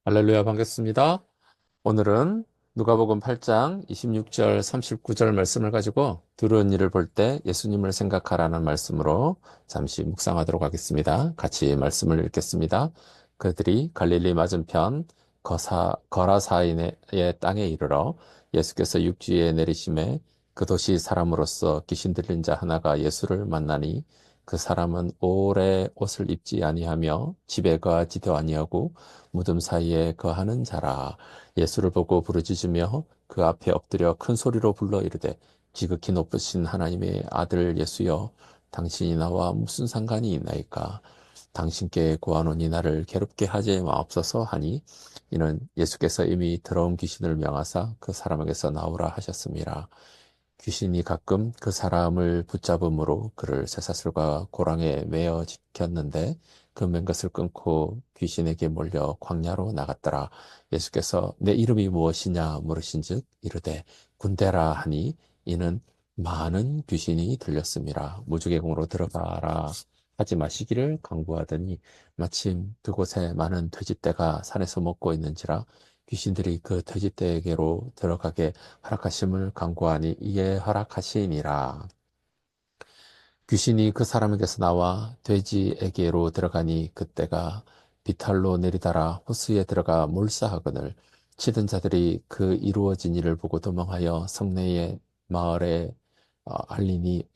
할렐루야, 반갑습니다. 오늘은 누가복음 8장 26절, 39절 말씀을 가지고 두려운 일을 볼 때 예수님을 생각하라는 말씀으로 잠시 묵상하도록 하겠습니다. 같이 말씀을 읽겠습니다. 그들이 갈릴리 맞은편 거라사인의 땅에 이르러 예수께서 육지에 내리심에 그 도시 사람으로서 귀신 들린 자 하나가 예수를 만나니 그 사람은 오래 옷을 입지 아니하며 집에 거하지도 아니하고 무덤 사이에 거하는 자라. 예수를 보고 부르짖으며 그 앞에 엎드려 큰 소리로 불러 이르되 지극히 높으신 하나님의 아들 예수여, 당신이 나와 무슨 상관이 있나이까? 당신께 구하노니 나를 괴롭게 하지 마옵소서 하니, 이는 예수께서 이미 더러운 귀신을 명하사 그 사람에게서 나오라 하셨습니다. 귀신이 가끔 그 사람을 붙잡음으로 그를 쇠사슬과 고랑에 매어 지켰는데 그 맨 것을 끊고 귀신에게 몰려 광야로 나갔더라. 예수께서 내 이름이 무엇이냐 물으신즉 이르되 군대라 하니, 이는 많은 귀신이 들렸습니다. 무주개공으로 들어가라 하지 마시기를 강구하더니 마침 그곳에 많은 돼지떼가 산에서 먹고 있는지라 귀신들이 그 돼지떼에게로 들어가게 허락하심을 간구하니 이에 허락하시니라. 귀신이 그 사람에게서 나와 돼지에게로 들어가니 그때가 비탈로 내리달아 호수에 들어가 몰사하거늘 치던 자들이 그 이루어진 일을 보고 도망하여 성내의 마을에 알리니,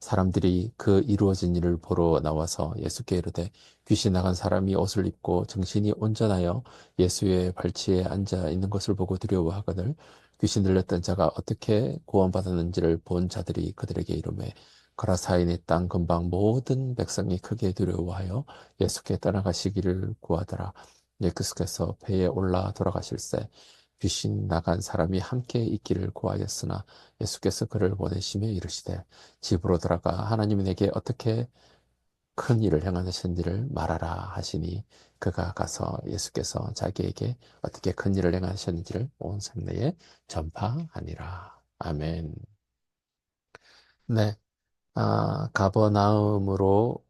사람들이 그 이루어진 일을 보러 나와서 예수께 이르되 귀신 나간 사람이 옷을 입고 정신이 온전하여 예수의 발치에 앉아 있는 것을 보고 두려워하거늘 귀신 들렸던 자가 어떻게 구원받았는지를 본 자들이 그들에게 이르매 거라사인의 땅 근방 모든 백성이 크게 두려워하여 예수께 떠나가시기를 구하더라. 예수께서 배에 올라 돌아가실새 귀신 나간 사람이 함께 있기를 구하였으나 예수께서 그를 보내시며 이르시되 집으로 돌아가 하나님이 내게 어떻게 큰 일을 행하셨는지를 말하라 하시니, 그가 가서 예수께서 자기에게 어떻게 큰 일을 행하셨는지를 온 성내에 전파하니라. 아멘. 네. 가버나움으로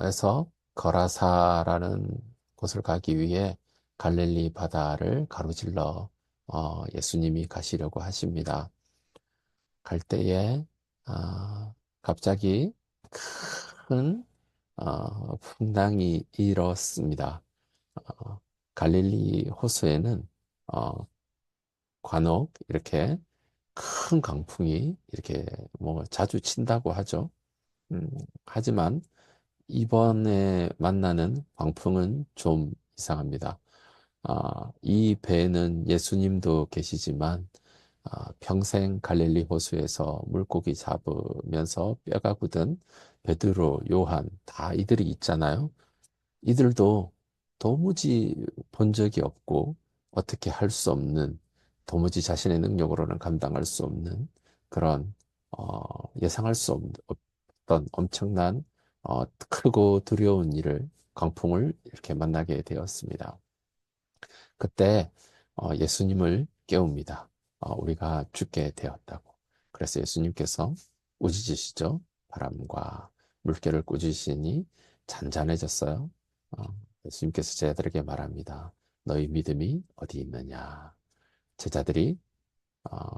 에서 거라사라는 곳을 가기 위해 갈릴리 바다를 가로질러 예수님이 가시려고 하십니다. 갈 때에 갑자기 큰 풍랑이 일었습니다. 어, 갈릴리 호수에는 어, 간혹 이렇게 큰 강풍이 이렇게 뭐 자주 친다고 하죠. 음, 하지만 이번에 만나는 광풍은 좀 이상합니다. 이 배에는 예수님도 계시지만 평생 갈릴리 호수에서 물고기 잡으면서 뼈가 굳은 베드로, 요한 다 이들이 있잖아요. 이들도 도무지 본 적이 없고 어떻게 할 수 없는, 도무지 자신의 능력으로는 감당할 수 없는 그런 예상할 수 없던 엄청난 크고 두려운 일을, 광풍을 이렇게 만나게 되었습니다. 그때 예수님을 깨웁니다. 우리가 죽게 되었다고. 그래서 예수님께서 우짖으시죠. 바람과 물결을 꾸짖으시니 잔잔해졌어요. 어, 예수님께서 제자들에게 말합니다. 너희 믿음이 어디 있느냐? 제자들이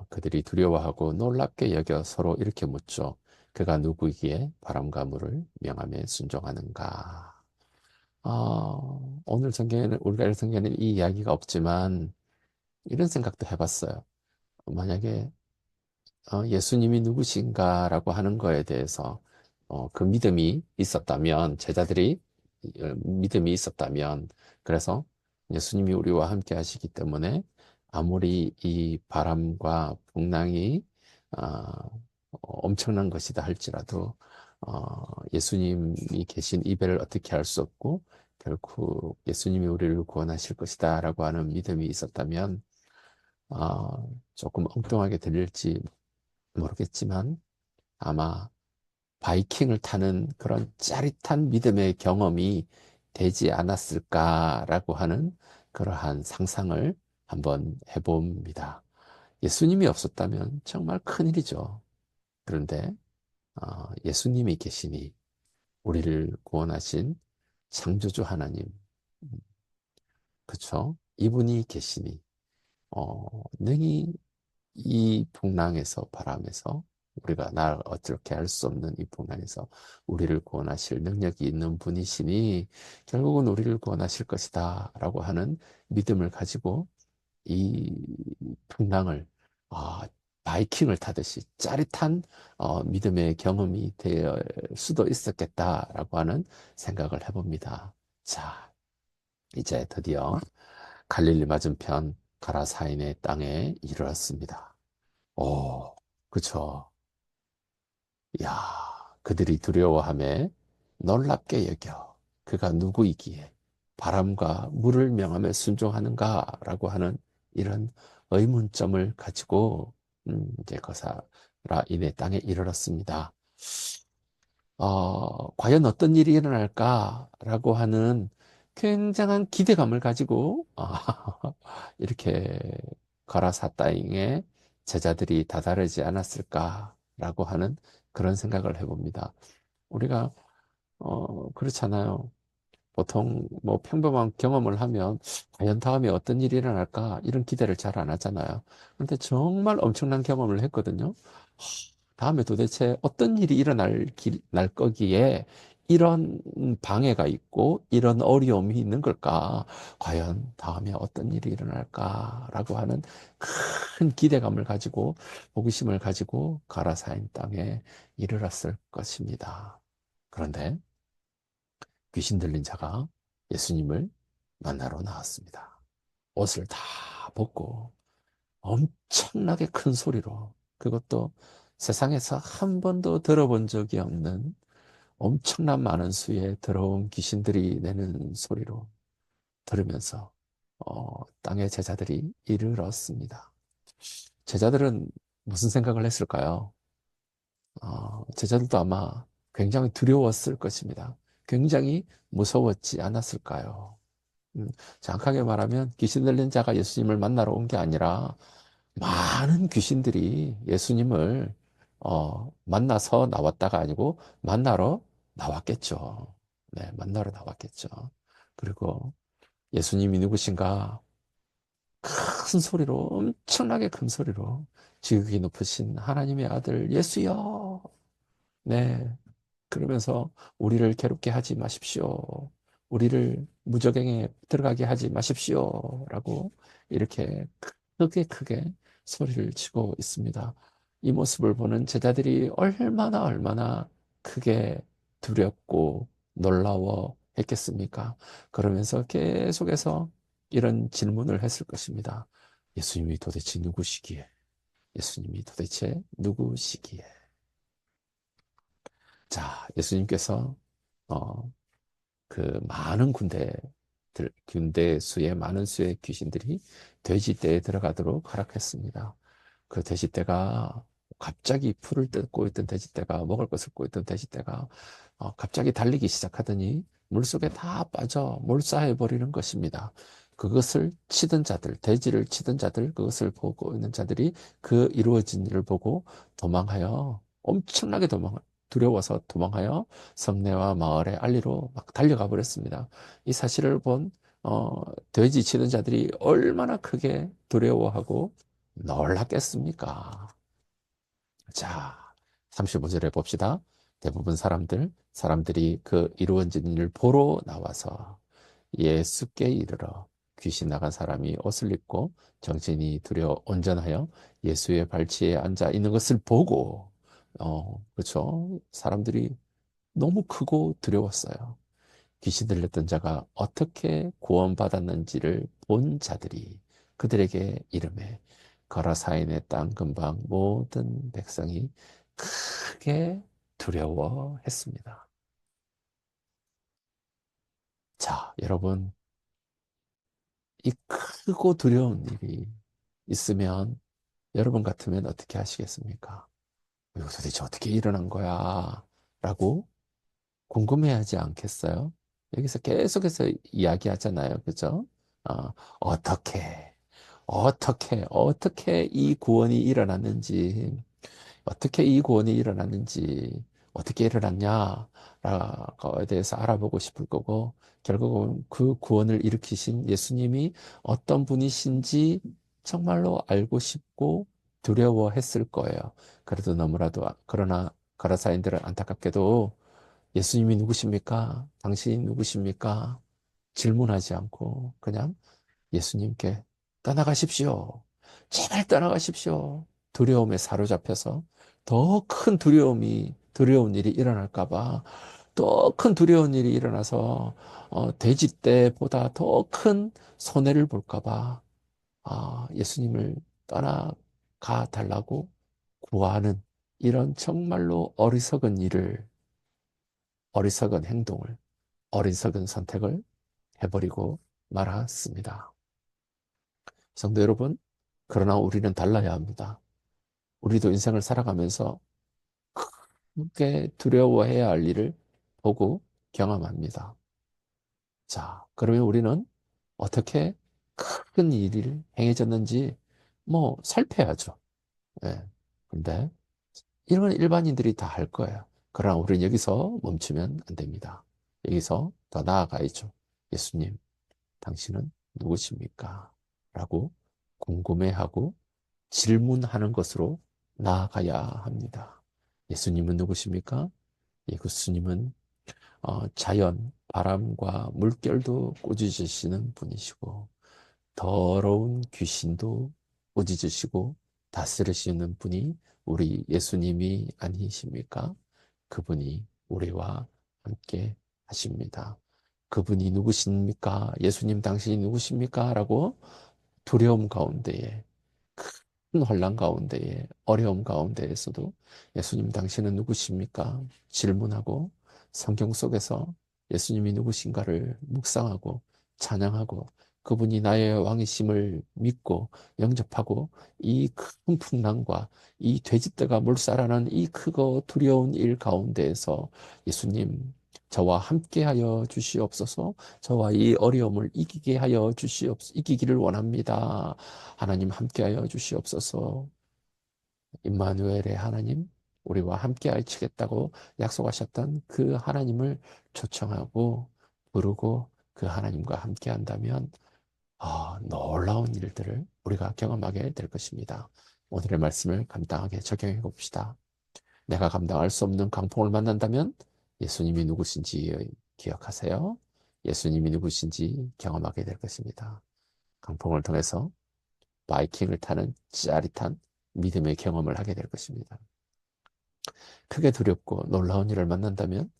그들이 두려워하고 놀랍게 여겨 서로 이렇게 묻죠. 그가 누구이기에 바람과 물을 명함에 순종하는가? 오늘 성경에는, 우리가 읽은 성경에는 이 이야기가 없지만 이런 생각도 해봤어요. 만약에 예수님이 누구신가라고 하는 거에 대해서 그 믿음이 있었다면, 제자들이 믿음이 있었다면, 그래서 예수님이 우리와 함께 하시기 때문에 아무리 이 바람과 풍랑이 엄청난 것이다 할지라도 예수님이 계신 이 배를 어떻게 할 수 없고 결국 예수님이 우리를 구원하실 것이다라고 하는 믿음이 있었다면, 조금 엉뚱하게 들릴지 모르겠지만 아마 바이킹을 타는 그런 짜릿한 믿음의 경험이 되지 않았을까라고 하는 그러한 상상을 한번 해봅니다. 예수님이 없었다면 정말 큰일이죠. 그런데 예수님이 계시니, 우리를 구원하신 창조주 하나님, 그쵸? 이분이 계시니, 능히 이 풍랑에서, 바람에서, 우리가 날 어떻게 할 수 없는 이 풍랑에서 우리를 구원하실 능력이 있는 분이시니 결국은 우리를 구원하실 것이다 라고 하는 믿음을 가지고 이 풍랑을 아, 바이킹을 타듯이 짜릿한 믿음의 경험이 될 수도 있었겠다라고 하는 생각을 해봅니다. 자, 이제 드디어 갈릴리 맞은편 가라사인의 땅에 이르렀습니다. 오, 그쵸. 야, 그들이 두려워함에 놀랍게 여겨 그가 누구이기에 바람과 물을 명하며 순종하는가라고 하는 이런 의문점을 가지고 이제 거사라인의 땅에 이르렀습니다. 과연 어떤 일이 일어날까라고 하는 굉장한 기대감을 가지고 이렇게 가라사따잉에 제자들이 다다르지 않았을까라고 하는 그런 생각을 해봅니다. 우리가 그렇잖아요. 보통 뭐 평범한 경험을 하면 과연 다음에 어떤 일이 일어날까 이런 기대를 잘 안 하잖아요. 그런데 정말 엄청난 경험을 했거든요. 다음에 도대체 어떤 일이 날 거기에 이런 방해가 있고 이런 어려움이 있는 걸까? 과연 다음에 어떤 일이 일어날까라고 하는 큰 기대감을 가지고 호기심을 가지고 가라사인 땅에 이르렀을 것입니다. 그런데 귀신 들린 자가 예수님을 만나러 나왔습니다. 옷을 다 벗고 엄청나게 큰 소리로, 그것도 세상에서 한 번도 들어본 적이 없는 엄청난 많은 수의 더러운 귀신들이 내는 소리로 들으면서 땅의 제자들이 이를 얻습니다. 제자들은 무슨 생각을 했을까요? 제자들도 아마 굉장히 두려웠을 것입니다. 굉장히 무서웠지 않았을까요? 음, 정확하게 말하면 귀신 들린 자가 예수님을 만나러 온 게 아니라 많은 귀신들이 예수님을 만나서 나왔다가 아니고 만나러 나왔겠죠. 네, 만나러 나왔겠죠. 그리고 예수님이 누구신가? 큰 소리로, 엄청나게 큰 소리로 지극히 높으신 하나님의 아들 예수여. 네, 그러면서 우리를 괴롭게 하지 마십시오. 우리를 무적행에 들어가게 하지 마십시오. 라고 이렇게 크게 크게 소리를 치고 있습니다. 이 모습을 보는 제자들이 얼마나 크게 두렵고 놀라워 했겠습니까? 그러면서 계속해서 이런 질문을 했을 것입니다. 예수님이 도대체 누구시기에? 예수님이 도대체 누구시기에? 자, 예수님께서 어, 그 많은 군대 수의 많은 수의 귀신들이 돼지떼에 들어가도록 허락했습니다. 그 돼지떼가 갑자기 풀을 뜯고 있던 돼지떼가 먹을 것을 고 있던 돼지떼가 갑자기 달리기 시작하더니 물속에 다 빠져 몰사해 버리는 것입니다. 그것을 치던 자들, 돼지를 치던 자들, 그것을 보고 있는 자들이 그 이루어진 일을 보고 도망하여 엄청나게 두려워서 도망하여 성내와 마을의 알리로 막 달려가 버렸습니다. 이 사실을 본 돼지 치는 자들이 얼마나 크게 두려워하고 놀랐겠습니까? 자, 35절에 봅시다. 대부분 사람들이 그 이루어진 일을 보러 나와서 예수께 이르러 귀신 나간 사람이 옷을 입고 정신이 온전하여 예수의 발치에 앉아 있는 것을 보고, 그렇죠. 사람들이 너무 크고 두려웠어요. 귀신 들렸던 자가 어떻게 구원받았는지를 본 자들이 그들에게 이름해 거라사인의 땅 근방 모든 백성이 크게 두려워했습니다. 자, 여러분, 이 크고 두려운 일이 있으면 여러분 같으면 어떻게 하시겠습니까? 이거 도대체 어떻게 일어난 거야? 라고 궁금해하지 않겠어요? 여기서 계속해서 이야기하잖아요. 그죠? 어떻게, 어떻게 이 구원이 일어났는지, 어떻게 이 구원이 일어났는지, 어떻게 일어났냐라고에 대해서 알아보고 싶을 거고, 결국은 그 구원을 일으키신 예수님이 어떤 분이신지 정말로 알고 싶고 두려워했을 거예요. 그래도 너무나도, 그러나 가라사인들은 안타깝게도 예수님이 누구십니까? 당신이 누구십니까? 질문하지 않고 그냥 예수님께 떠나가십시오. 제발 떠나가십시오. 두려움에 사로잡혀서 더 큰 두려운 일이 일어날까봐, 더 큰 두려운 일이 일어나서 돼지 떼보다 더 큰 손해를 볼까봐 예수님을 떠나가 달라고 구하는 이런 정말로 어리석은 행동을, 어리석은 선택을 해버리고 말았습니다. 성도 여러분, 그러나 우리는 달라야 합니다. 우리도 인생을 살아가면서 크게 두려워해야 할 일을 보고 경험합니다. 자, 그러면 우리는 어떻게 큰 일이 행해졌는지 살펴야죠. 예. 근데 이런 일반인들이 다 할 거예요. 그러나 우리는 여기서 멈추면 안 됩니다. 여기서 더 나아가야죠. 예수님, 당신은 누구십니까? 라고 궁금해하고 질문하는 것으로 나아가야 합니다. 예수님은 누구십니까? 예수님은 자연, 바람과 물결도 꾸짖으시는 분이시고, 더러운 귀신도 꾸짖으시고 다스리시는 분이 우리 예수님이 아니십니까? 그분이 우리와 함께 하십니다. 그분이 누구십니까? 예수님 당신이 누구십니까? 라고 두려움 가운데에, 큰 혼란 가운데에, 어려움 가운데에서도 예수님 당신은 누구십니까? 질문하고 성경 속에서 예수님이 누구신가를 묵상하고 찬양하고 그분이 나의 왕이심을 믿고 영접하고 이 큰 풍랑과 이 돼지떼가 몰살하는 이 크고 두려운 일 가운데에서 예수님 저와 함께하여 주시옵소서. 저와 이 어려움을 이기기를 원합니다. 하나님 함께하여 주시옵소서. 임마누엘의 하나님, 우리와 함께하시겠다고 약속하셨던 그 하나님을 초청하고 부르고 그 하나님과 함께한다면 놀라운 일들을 우리가 경험하게 될 것입니다. 오늘의 말씀을 감당하게 적용해 봅시다. 내가 감당할 수 없는 강풍을 만난다면 예수님이 누구신지 기억하세요. 예수님이 누구신지 경험하게 될 것입니다. 강풍을 통해서 바이킹을 타는 짜릿한 믿음의 경험을 하게 될 것입니다. 크게 두렵고 놀라운 일을 만난다면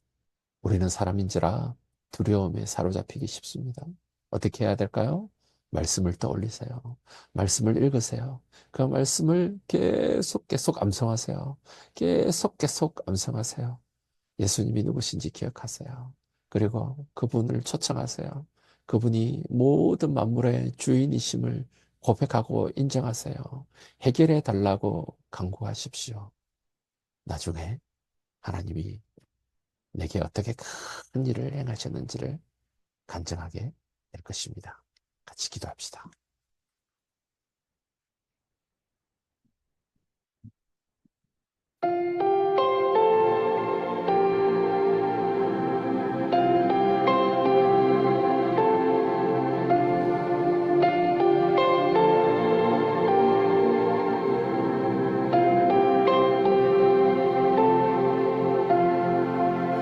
우리는 사람인지라 두려움에 사로잡히기 쉽습니다. 어떻게 해야 될까요? 말씀을 떠올리세요. 말씀을 읽으세요. 그 말씀을 계속 암송하세요. 계속 암송하세요. 예수님이 누구신지 기억하세요. 그리고 그분을 초청하세요. 그분이 모든 만물의 주인이심을 고백하고 인정하세요. 해결해 달라고 간구하십시오. 나중에 하나님이 내게 어떻게 큰 일을 행하셨는지를 간증하게 될 것입니다. 같이 기도합시다.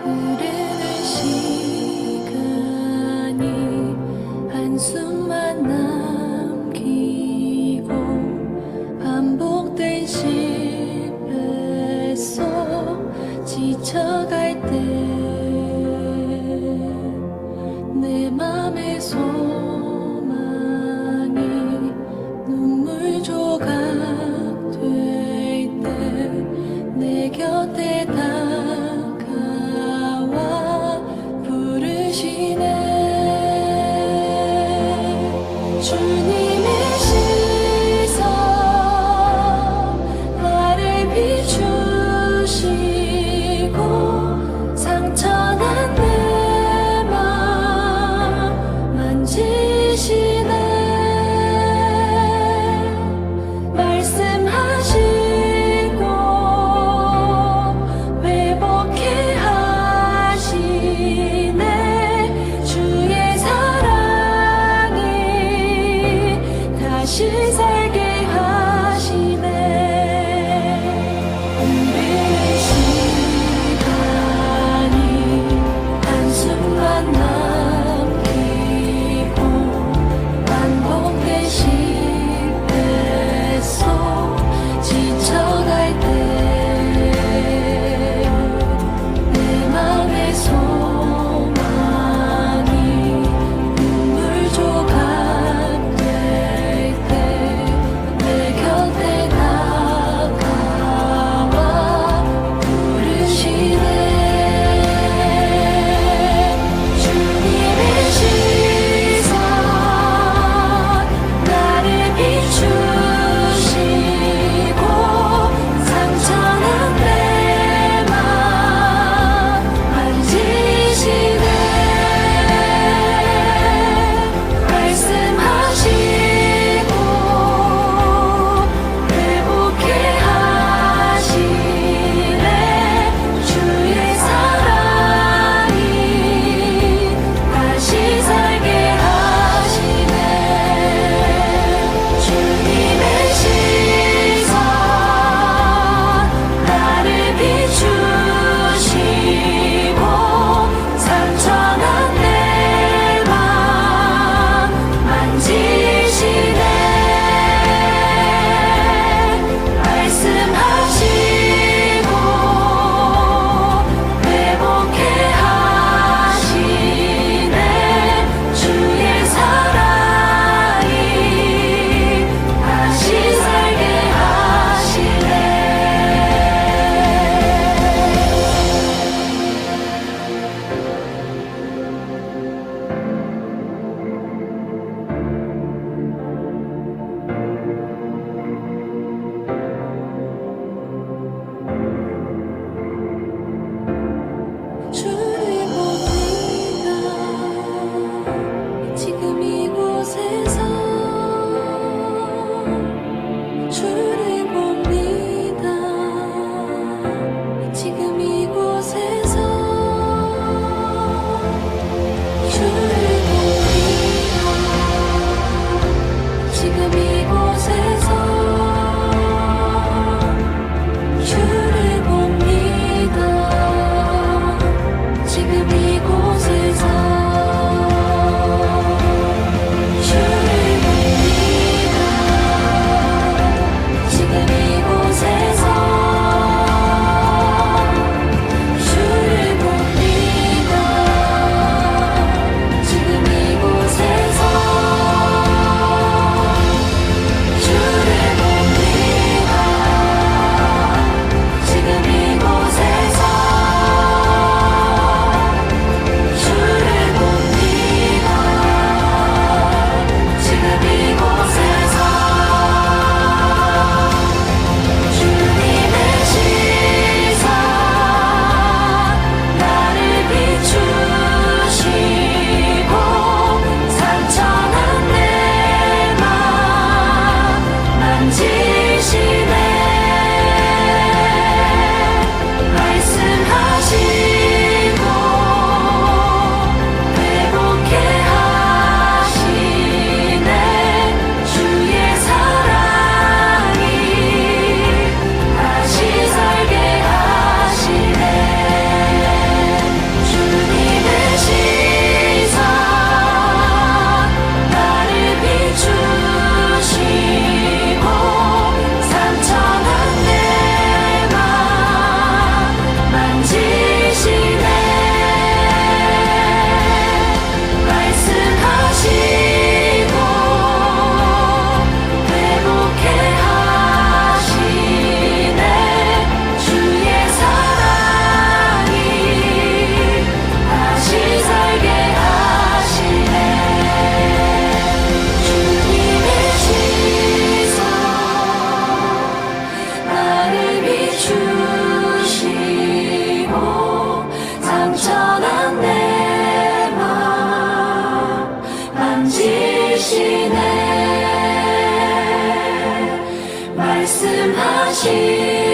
흐르는 시간이 한숨만 남기고 반복된 실패 속 지쳐갈 때 내 맘의 소망이 눈물 조각 될 때 내 곁에 다가와 부르시네. 주님의 시선 나를 비추시고 상처난 내 맘 만지시네. 말씀하시고 회복해 다시 살게 하시네. 흔들린 시간이 한순간 남기고 반복된 실패 속 지쳐갈 때 내 맘의 소망이 눈물 조각 될 때 내 곁에 다가와 부르시네. 주님의 시선 나를 비추시고 상처난 내 맘 만지시네. 말씀하시고 회복해 하시네. 주의 사랑이 다시 살게 하시네. 주님의 시선 나를 비추시고 상처난 내 맘 만지시네. 말씀하시고 회복해 하시네. 주의 사랑이 다시 살게 하시네. 주를 봅니다. 지금 이곳에서 주를 봅니다. 지금 이곳에서 주를 봅니다. 지금 이곳에서 주를 봅니다. 지금 이곳에서 주를 봅니다. 지금 이곳에서 주를 봅니다. 지금 이곳에서 주를 봅니다. 지금 이곳에서 주를 봅니다. 지금 이곳에서 주님의 시선 나를 비추시고 상처난 내 맘 만지시네. 말씀하시고 회복해 하시네. 주의 사랑이 다시 살게 하시네. 주님의 시선 나를 비추시고 상처난 내 맘 만지시네. 말씀하시고 회복해 하시네. 주의 사랑이 다시 살게 하시네. 주님의 시선 나를 비추시고 상처난 내 맘 만지시네. 말씀하시고